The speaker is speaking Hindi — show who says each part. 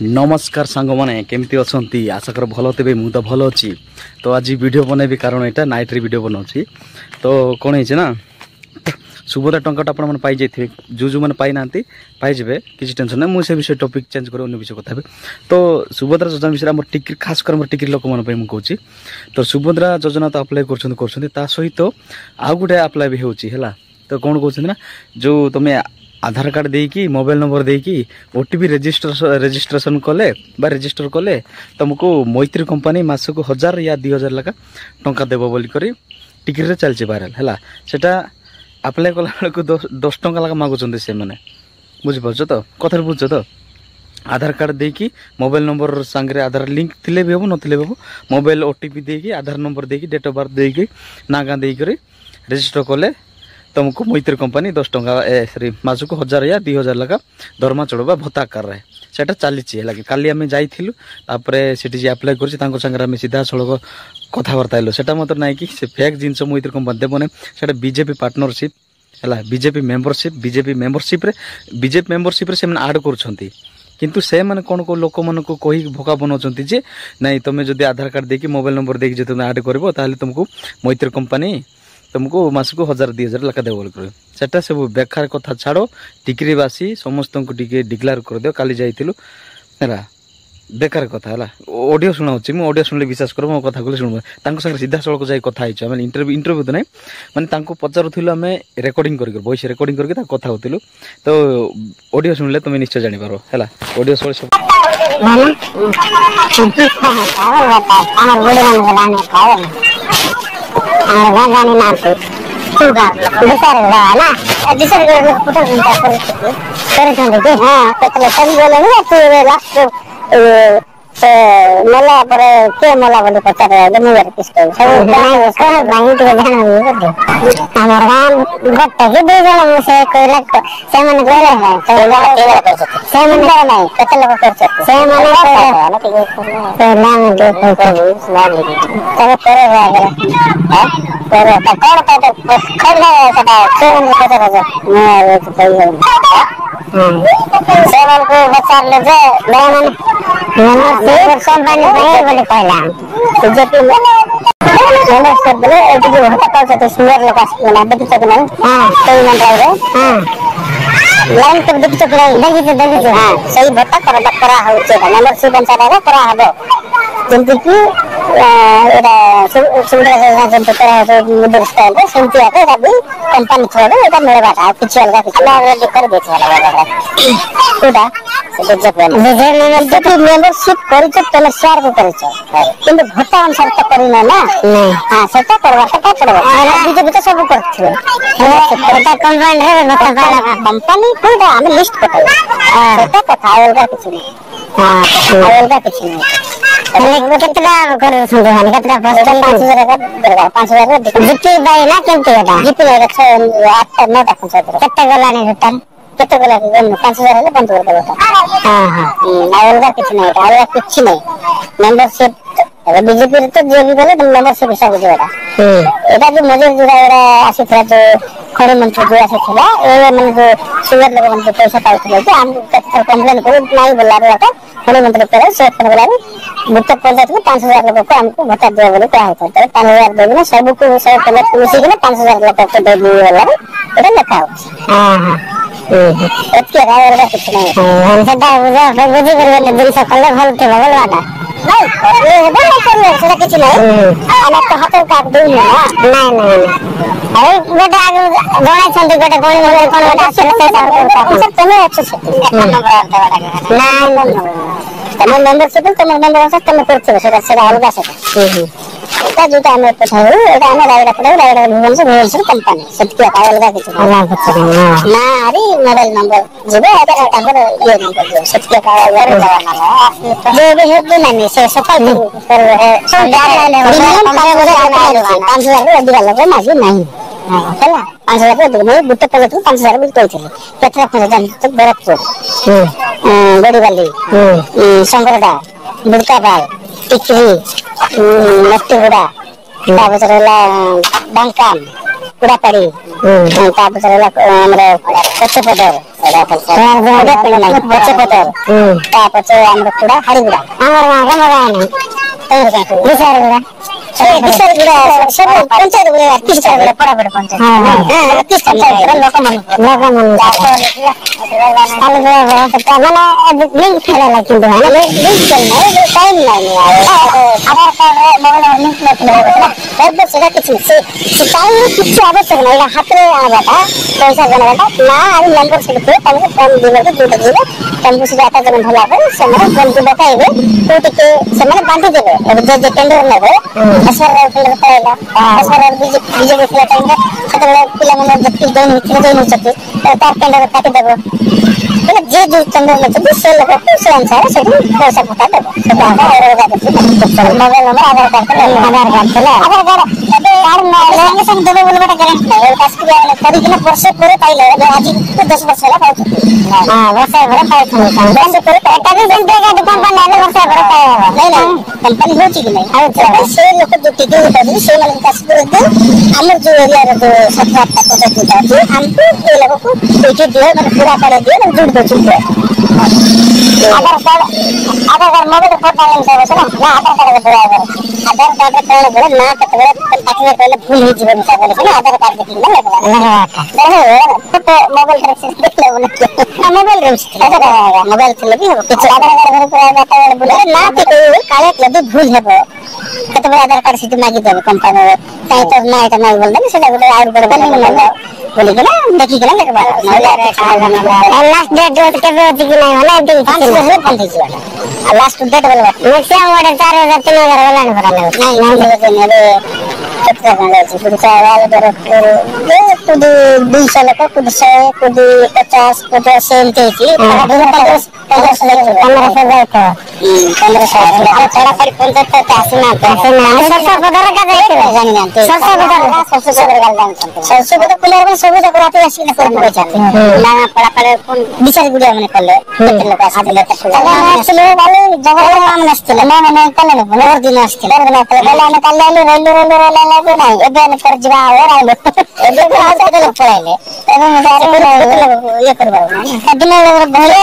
Speaker 1: नमस्कार सांग मैंने केमती अच्छा आशा कर भल थे मुझे तो भल अच्छी। तो आज वीडियो बनैबी कारण यहाँ नाइट रे वीडियो बनाऊँ। तो कौन है ना सुभद्रा टंका आप पाई जाइए जो जो मैंने पाई ना पाइबे किसी टेंशन ना मुझे विषय टॉपिक चेंज कर विषय कथा। तो सुभद्रा योजना विषय आम टिकी खास कर टिकी लोक मैं कहूँ। तो सुभद्रा योजना तो अप्लाई कर सहित आउ गोटे अप्लाई भी होगा। तो कौन कहते ना जो तुम्हें आधार कार्ड देकी मोबाइल नंबर देकी ओटीपी रजिस्ट्रेशन कले रजिस्टर कले तुमको मैत्री कंपनी मासक 1000 या 2000 लगा टंका देव बोलिक टिकेट चलती भाइराल है सेटा अप्लाई कला बेलू 10 टंका लगा मागुंट से मैंने बुझीपार तो कथा बुझ तो आधार कार्ड देकी मोबाइल नंबर सांगे आधार लिंक थिले भी हम नथिले भी हम मोबाइल ओटीपी देकी आधार नंबर देकी डेट ऑफ बर्थ देकी ना गाँ देकर रजिस्टर कले तुमको मैत्री कंपनी 10 टंका सरी मासक 1000 या 2000 लगा दरमा चढ़वा भत्ता कर रहे सेटा चली है। काली आम जाइलु से अप्लाई कर सीधा सड़क कथबार्ता हेलु सेटा मतलब ना कि से फेक जिनस मैत्री कंपनी देवने से बीजेपी पार्टनरशिप है बीजेपी मेंबरशिप से आड कर किंतु से माने कौन को लोक मन को कही भोका बनाऊँ जे नहीं तुम्हें जब आधार कार्ड देकी मोबाइल नंबर देकी तुम आड कर तुमको मैत्री कंपनी तुमको मासक 1000 2000 लका देव बोल सेटा सब बेकार कथा छाड़ टिकरी बासी समस्त को डिक्लेयर कर दियो। काली जाइलु है बेकार कथा है ऑडियो शुणाऊँ मुझे ऑडियो शुणिले विश्वास कर मो कथा शुणव सीधा सड़क जाए कथा इंटरव्यू तो ना माने पचारूलु आम रेकर्डिंग कर वॉइस रेकर्डिंग करके कथा होलु। तो ऑडियो शुणिले तुम निश्चय जापर है ऑडियो सब
Speaker 2: मला पर के मला बोले पचार मुझे किसको हमारे गाँव गोटे ही 2 जन मुझे कोई लगता से मैंने गले है से मैंने नहीं कत लोग कर सकते से मैंने तो नाम दे तब करे है करे तो कौन कहते खड़ गया सदा से मैंने पचार मैं तो कोई से मैंने को बचा ले जे मैंने कंपनी नहीं बोले पहला बीजेपी में मैंने सब बोले एक जो होता पास तो सुंदर लोग बना देख सकते हैं। हां कोई ना ड्राइवर हां लाइन कर देख सकते हैं देखिए हां सही भत्ता करा हो चाहिए नंबर से बन सारा करा हो जल्दी की एरा सुंदर से जब करा है मुद्रा स्टाइल है सेंटी आके अभी कंपनी छोड़ो एटा मेरे बात है कुछ अलग अलग कर देते वाला कोडा मेंबरशिप कर शेयर को कर कि भोटा अनुसार तो करना ना हाँ से करवा बीजेपी तो सब कर कंपनी कोई आम लिस्ट कटा कथा अलग किसी नहीं अलग किसी नहीं केतला कर संधान केतला 5000 जीपी बाई ना केमती है जीपी 8 9 केते गला नहीं टोटल केते गला 5000 है बंद कर दो। हां हां अलग कुछ नहीं मेंबरशिप बीजेपी तो जो भी बोले मेंबरशिप हिसाब से होगा एटा जो मजूर जुड़ा आसी था जो खड़े मंत्री जो आसी था ए मन जो सुगर लोग मन पैसा पाउଥିଲେ कि हम कंप्लेन करू नहीं बोला रे था खड़े मंत्री करे से बोला रे मुक्त पंचायत को 5000 लोग को हमको भत्ता दे बोले कहा था तो 5000 देना सब को सब पंचायत उसी के 5000 लोग को दे दिए वाला एटा लिखा हां हां एतके रावल कुछ नहीं हम सदा बुझी कर दिन से कल भल थे भगल वाला नहीं ये बड़ा कर से कुछ नहीं आना तो हाथ काट दे नहीं अरे बेटा गोणा छंदी बेटा गोणी वाले कोन बेटा से तुम्हें अच्छे से नहीं तम मेंबरशिप तुम मेंबर से तुम करछो से अलग से एटा जोटा हमें पठाओ एटा हमें रायगढ़ भुवन से कंपनी सत्य अलग कुछ ना अरे मोबाइल नंबर जेबे एटा हमर ये नंबर सत्य का जो भी है नहीं से सफल कर है संधान ले 5000 अधिक लगे माजी नहीं है 5000 अधिक नहीं बुट्टे पे 5000 भी कोई थे केतना फजन तक बरत बड़ी वाली संगरदा बुड़का बाल टिकरी नट्टीगुड़ा तापसरला बांकाम कुड़ापाड़ी तापसरला हमर कच्चपदर बच्चे पतर तापचे आमर कुड़ा हरी गुड़ा आमर मगा नहीं विचार गुड़ा विचार गुड़ा सब पंचायत गुड़ा 30 गुड़ा पड़ा पड़ा पंचायत हां 30 पंचायत लोक मन आलू गुड़ा माने लिंक खेला लगी दो है लिंक चलना है टाइम नहीं आधार कार्ड मोबाइल लिंक मत बहुत सेटा किछि से टाइम किछि आवश्यक नहीं हाथ रे आबाटा पैसा गणबाटा ना आ नंबर से तो तमको फोन दिले तो दूटा दिले तमको से जाता जन भला है समय फोन को बताइबे तो टिके समय बांधी देबे अब जे टेंडर लेबे असर टेंडर पाइला असर बीजेपी के टाइम में सेतले पिला मन जति देन छथि तार टेंडर काटी देबो जे जो टेंडर ले तो से लोग को से अनुसार से पैसा पटा देबो सेटा मोबाइल नंबर आधार कार्ड अबे यार संगे संग देबे बोले बेटा गारंटी है पास के करी के वर्ष पूरे पाइले आज तो 10 वर्ष होला पाउ हां वर्ष भर पाउ वर्ष पूरे एटा भी दिन देगा दुकान पर लाले वर्ष भर पाए नहीं नहीं कंपनी हो ची कि नहीं से लोग जो टिके होता है से वाले पास पूरे दिन हमर जो एरिया रे जो 17 तक होता है हमको ये लोगों को टिके दिए मतलब पूरा कर दिए ना जुड़ दो चुके आधार कार्ड मोबाइल फोटो लेन से ना आधार कार्ड के पूरा आधार कार्ड कौन बोले ना कतवे ताकि पहले भूल ही जीवन का बोले ना आधार कार्ड के ना लगा फोटो मोबाइल ट्रैक्स देख ले बोले मोबाइल रे मोबाइल से लगी हो कुछ आधार कार्ड पूरा बात बोले ना कि काले यदि भूल है कतवे आधार कार्ड से मागी देबे कंपनी ताई तो ना এটা না বল দেন সেটা বলে আর বড় বলে बोले के ना देखी के ना लेके बाहर लास्ट डेट के होती कि नहीं वाला दिन 5 से बंद है लास्ट डेट वाला मैक्सिमम ऑर्डर 4000 3000 वाला नहीं भरा नहीं नहीं अरे कितना वाला जी कुछ वाला दर ये खुद 200 लगा खुद 100 खुद 50 खुद 80 थी 1500 1500 थोड़ा पर पंचायत का आसना सरसों बदर का देखे जानी जानते सरसों बदर का जानते सरसों बदर कुलर में सब जगह आते ऐसे ना कोई पहचानते ना पड़ा पड़े कौन बिचार गुड़िया मैंने कर ले कितने लोग ऐसे लेते हैं असली वाले जगह काम नस्ते ले मैंने कर ले और दिन नस्ते ले मैंने कर ले रेलू नहीं ये बेन कर जगह और आए लोग ये बात तो लोग पढ़े ले ये मुझे ये करवाओ ना दिन में भले